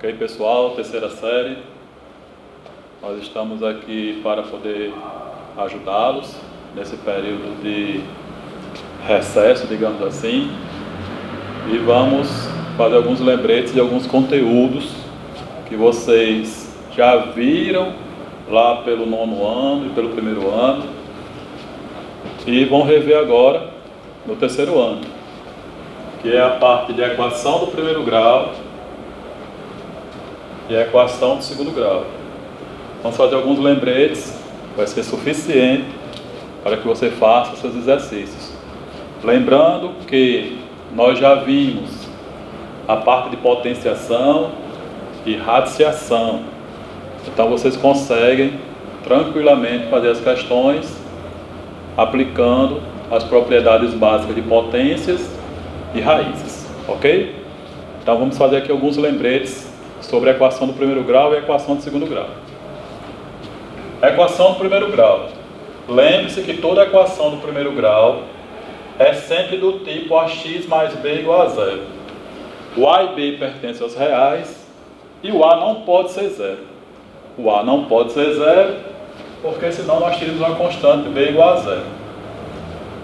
Ok, pessoal? Terceira série. Nós estamos aqui para poder ajudá-los nesse período de recesso, digamos assim. E vamos fazer alguns lembretes de alguns conteúdos que vocês já viram lá pelo nono ano e pelo primeiro ano. E vão rever agora no terceiro ano, que é a parte de equação do primeiro grau e a equação do segundo grau. Vamos fazer alguns lembretes, vai ser suficiente para que você faça seus exercícios. Lembrando que nós já vimos a parte de potenciação e radiciação. Então vocês conseguem tranquilamente fazer as questões aplicando as propriedades básicas de potências e raízes, ok? Então vamos fazer aqui alguns lembretes sobre a equação do primeiro grau e a equação do segundo grau. A equação do primeiro grau. Lembre-se que toda equação do primeiro grau é sempre do tipo ax mais b igual a zero. O a e b pertencem aos reais e o a não pode ser zero. O a não pode ser zero porque senão nós teríamos uma constante b igual a zero.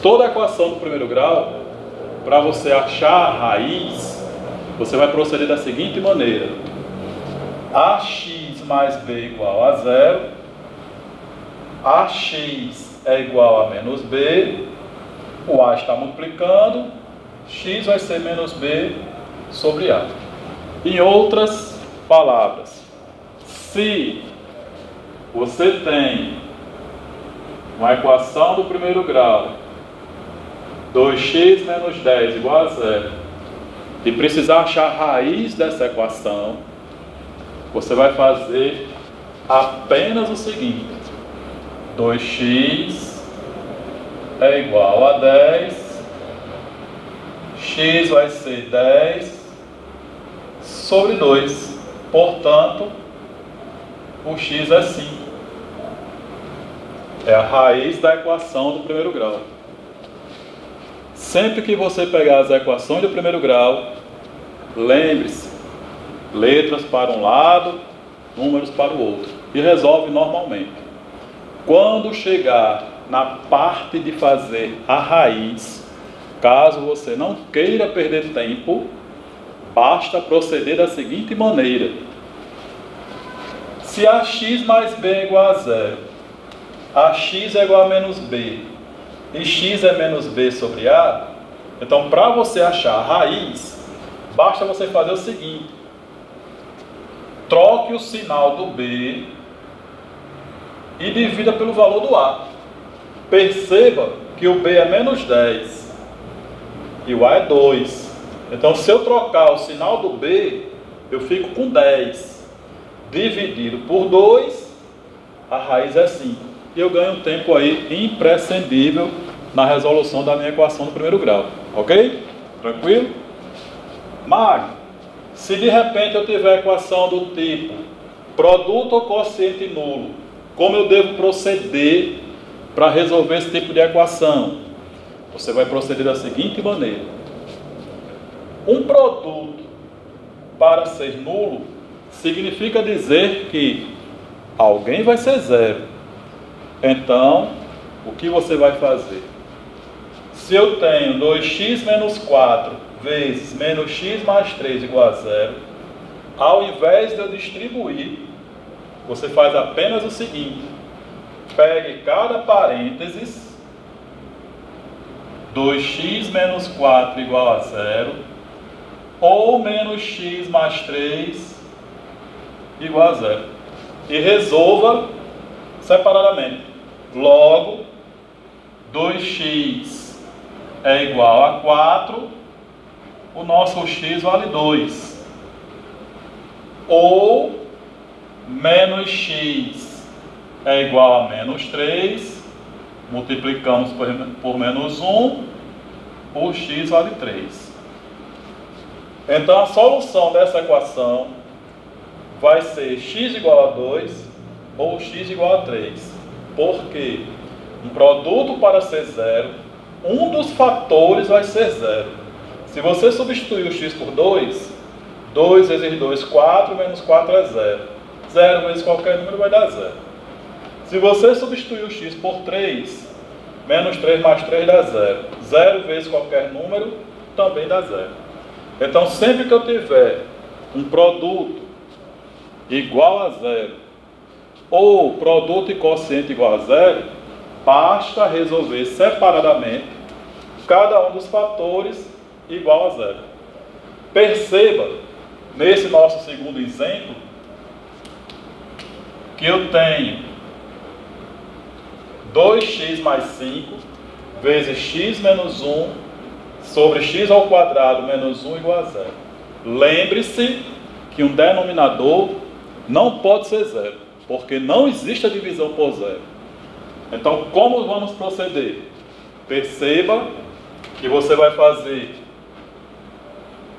Toda equação do primeiro grau, para você achar a raiz, você vai proceder da seguinte maneira: ax mais b igual a zero, ax é igual a menos b, o a está multiplicando, x vai ser menos b sobre a. Em outras palavras, se você tem uma equação do primeiro grau, 2x menos 10 igual a zero, e precisar achar a raiz dessa equação, você vai fazer apenas o seguinte: 2x é igual a 10, x vai ser 10 sobre 2, portanto, o x é 5. É a raiz da equação do primeiro grau. Sempre que você pegar as equações do primeiro grau, lembre-se, letras para um lado, números para o outro, e resolve normalmente. Quando chegar na parte de fazer a raiz, caso você não queira perder tempo, basta proceder da seguinte maneira: se ax mais b é igual a zero, ax é igual a menos b, e x é menos b sobre a, então para você achar a raiz, basta você fazer o seguinte: troque o sinal do b e divida pelo valor do a. Perceba que o b é menos 10 e o a é 2. Então, se eu trocar o sinal do b, eu fico com 10. Dividido por 2, a raiz é 5. E eu ganho um tempo aí imprescindível na resolução da minha equação do primeiro grau. Ok? Tranquilo? Mas, se de repente eu tiver equação do tipo produto ou quociente nulo, como eu devo proceder para resolver esse tipo de equação? Você vai proceder da seguinte maneira: um produto, para ser nulo, significa dizer que alguém vai ser zero. Então, o que você vai fazer? Se eu tenho 2x menos 4 vezes menos x mais 3 igual a zero, ao invés de eu distribuir, você faz apenas o seguinte: pegue cada parênteses, 2x menos 4 igual a zero, ou menos x mais 3 igual a zero, e resolva separadamente. Logo, 2x é igual a 4, o nosso x vale 2. Ou menos x é igual a menos 3, multiplicamos por menos 1, o x vale 3. Então a solução dessa equação vai ser x igual a 2 ou x igual a 3. Porque um produto, para ser zero, um dos fatores vai ser zero. Se você substituir o x por 2, 2 vezes 2, 4, menos 4 é 0. 0 vezes qualquer número vai dar 0. Se você substituir o x por 3, menos 3 mais 3 dá 0. 0 vezes qualquer número também dá 0. Então, sempre que eu tiver um produto igual a 0, ou produto e quociente igual a 0, basta resolver separadamente cada um dos fatores igual a 0. Perceba, nesse nosso segundo exemplo, que eu tenho 2x mais 5 vezes x menos 1 sobre x ao quadrado menos 1 igual a 0. Lembre-se que um denominador não pode ser 0, porque não existe a divisão por 0. Então, como vamos proceder? Perceba que você vai fazer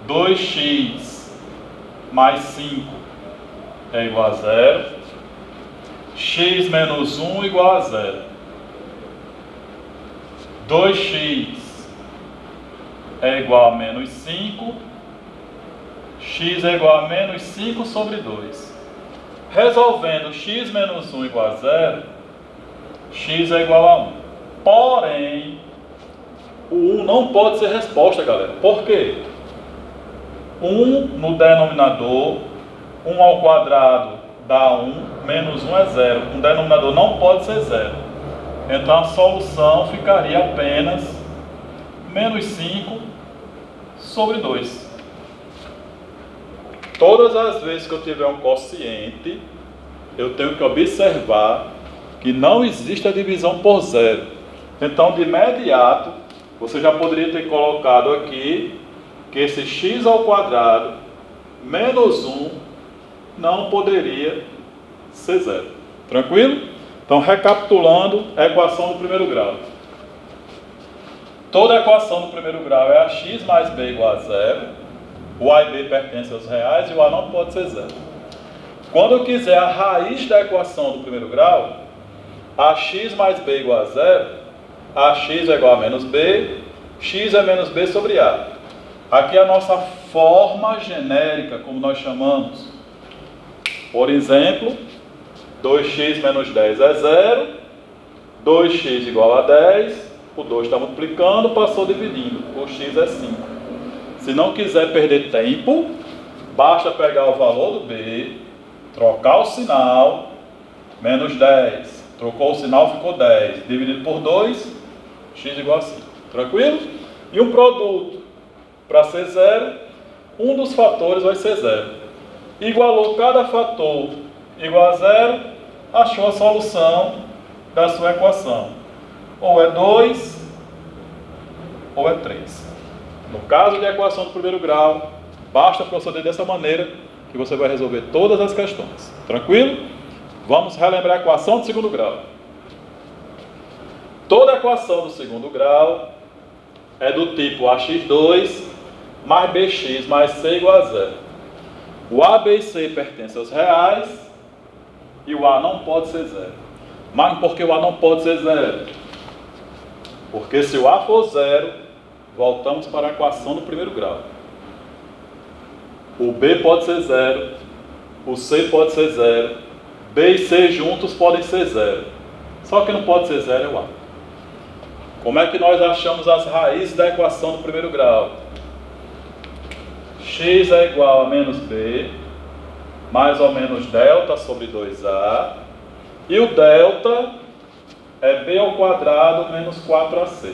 2x mais 5 é igual a 0, x menos 1 igual a 0. 2x é igual a menos 5, x é igual a menos 5 sobre 2. Resolvendo x menos 1 igual a 0, x é igual a 1. Porém, o 1 não pode ser resposta, galera. Por quê? 1 no denominador, 1 ao quadrado dá 1, menos 1 é 0. Um denominador não pode ser 0. Então a solução ficaria apenas menos 5 sobre 2. Todas as vezes que eu tiver um quociente, eu tenho que observar que não existe a divisão por 0. Então, de imediato, você já poderia ter colocado aqui que esse x ao quadrado menos 1 não poderia ser 0. Tranquilo? Então, recapitulando a equação do primeiro grau. Toda equação do primeiro grau é ax mais b igual a 0. O a e b pertencem aos reais e o a não pode ser 0. Quando eu quiser a raiz da equação do primeiro grau, ax mais b igual a 0, ax é igual a menos b, x é menos b sobre a. Aqui é a nossa forma genérica, como nós chamamos. Por exemplo, 2x menos 10 é 0, 2x igual a 10, o 2 está multiplicando, passou dividindo, o x é 5. Se não quiser perder tempo, basta pegar o valor do b, trocar o sinal, menos 10. Trocou o sinal, ficou 10. Dividido por 2, x igual a 5. Tranquilo? E um produto, para ser 0, um dos fatores vai ser 0. Igualou cada fator igual a 0, achou a solução da sua equação. Ou é 2, ou é 3. No caso de equação do primeiro grau, basta proceder dessa maneira que você vai resolver todas as questões. Tranquilo? Vamos relembrar a equação do segundo grau. Toda equação do segundo grau é do tipo ax2 mais bx mais c igual a 0. O a, b e c pertencem aos reais e o a não pode ser 0. Mas por que o a não pode ser 0? Porque se o a for 0, voltamos para a equação do primeiro grau. O b pode ser 0, o c pode ser 0, b e c juntos podem ser 0. Só que não pode ser 0 é o a. Como é que nós achamos as raízes da equação do primeiro grau? X é igual a menos b, mais ou menos delta sobre 2a, e o delta é b ao quadrado menos 4ac.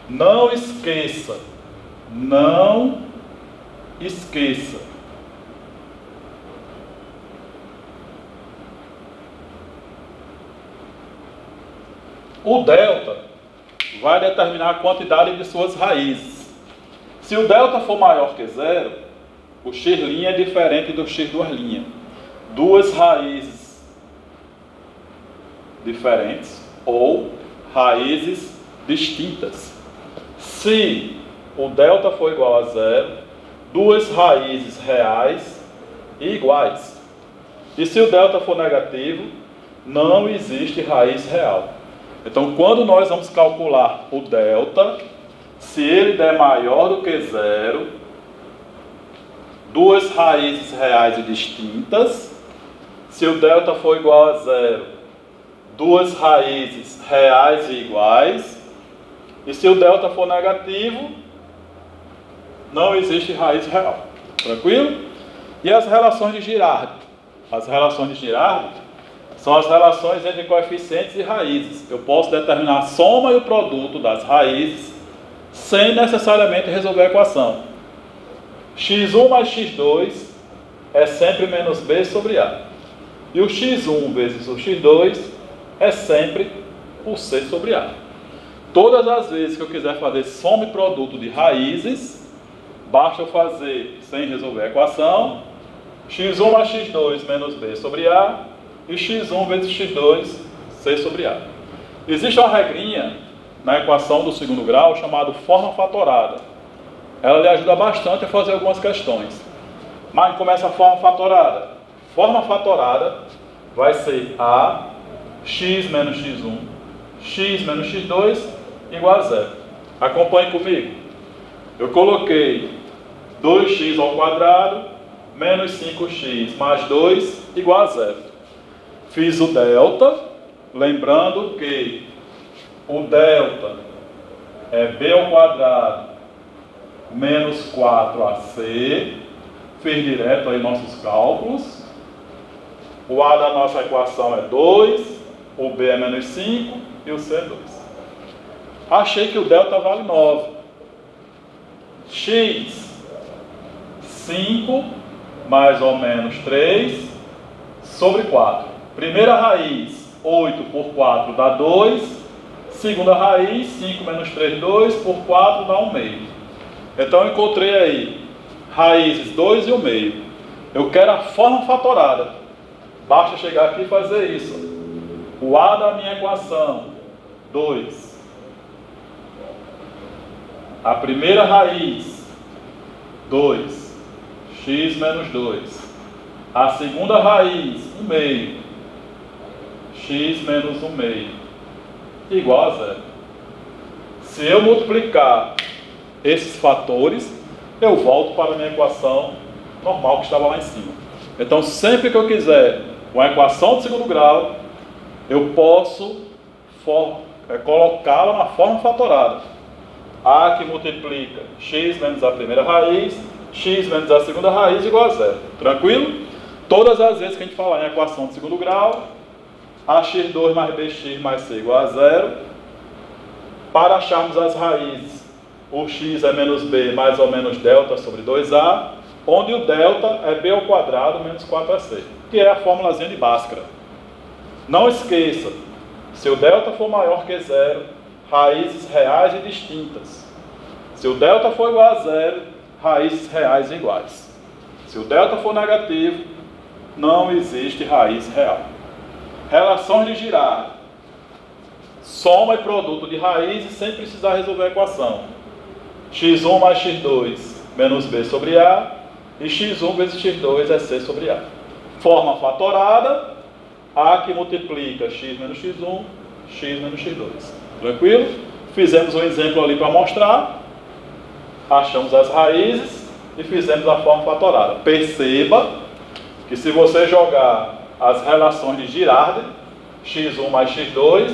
Não esqueça, o delta vai determinar a quantidade de suas raízes. Se o delta for maior que 0, o x' é diferente do x duas linhas. Duas raízes diferentes ou raízes distintas. Se o delta for igual a 0, duas raízes reais e iguais. E se o delta for negativo, não existe raiz real. Então, quando nós vamos calcular o delta, se ele der maior do que 0, duas raízes reais e distintas. Se o delta for igual a zero, duas raízes reais e iguais. E se o delta for negativo, não existe raiz real. Tranquilo? E as relações de Girardi? As relações de Girardi são as relações entre coeficientes e raízes. Eu posso determinar a soma e o produto das raízes sem necessariamente resolver a equação. x1 mais x2 é sempre menos b sobre a. E o x1 vezes o x2 é sempre o c sobre a. Todas as vezes que eu quiser fazer soma e produto de raízes, basta eu fazer, sem resolver a equação, x1 mais x2 menos b sobre a, e x1 vezes x2, c sobre a. Existe uma regrinha na equação do segundo grau chamada forma fatorada. Ela lhe ajuda bastante a fazer algumas questões. Mas começa a forma fatorada. Forma fatorada vai ser a x menos x1, x menos x2 igual a zero. Acompanhe comigo. Eu coloquei 2x ao quadrado menos 5x mais 2 igual a zero. Fiz o delta, lembrando que o delta é b ao quadrado menos 4ac. Fiz direto aí nossos cálculos. O a da nossa equação é 2, o b é menos 5 e o c é 2. Achei que o delta vale 9. X, 5 mais ou menos 3 sobre 4. Primeira raiz, 8 por 4 dá 2. Segunda raiz, 5 menos 3, 2 por 4 dá 1 meio. Então eu encontrei aí raízes 2 e 1 meio. Eu quero a forma fatorada. Basta chegar aqui e fazer isso. O a da minha equação, 2. A primeira raiz, 2. X menos 2. A segunda raiz, 1 meio. X menos 1 meio. Igual a zero. Se eu multiplicar esses fatores, eu volto para a minha equação normal que estava lá em cima. Então, sempre que eu quiser uma equação de segundo grau, eu posso colocá-la na forma fatorada. A que multiplica x menos a primeira raiz, x menos a segunda raiz igual a zero. Tranquilo? Todas as vezes que a gente falar em equação de segundo grau, ax2 mais bx mais c igual a zero. Para acharmos as raízes, o x é menos b mais ou menos delta sobre 2a, onde o delta é b ao quadrado menos 4ac, que é a formulazinha de Bhaskara. Não esqueça, se o delta for maior que zero, raízes reais e distintas. Se o delta for igual a zero, raízes reais e iguais. Se o delta for negativo, não existe raiz real. Relações de Girardi. Soma e produto de raízes sem precisar resolver a equação. x1 mais x2 menos b sobre a, e x1 vezes x2 é c sobre a. Forma fatorada, a que multiplica x menos x1, x menos x2. Tranquilo? Fizemos um exemplo ali para mostrar. Achamos as raízes e fizemos a forma fatorada. Perceba que se você jogar as relações de Girardi, x1 mais x2,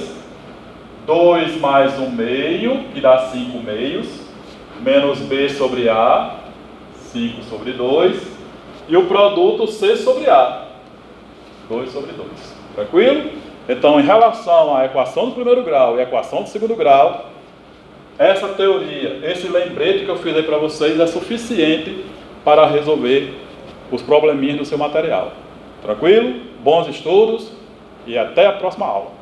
2 mais 1 meio, que dá 5 meios, menos b sobre a, 5 sobre 2, e o produto c sobre a, 2 sobre 2. Tranquilo? Então, em relação à equação do primeiro grau e à equação do segundo grau, essa teoria, esse lembrete que eu fiz aí para vocês é suficiente para resolver os probleminhas do seu material. Tranquilo? Bons estudos e até a próxima aula.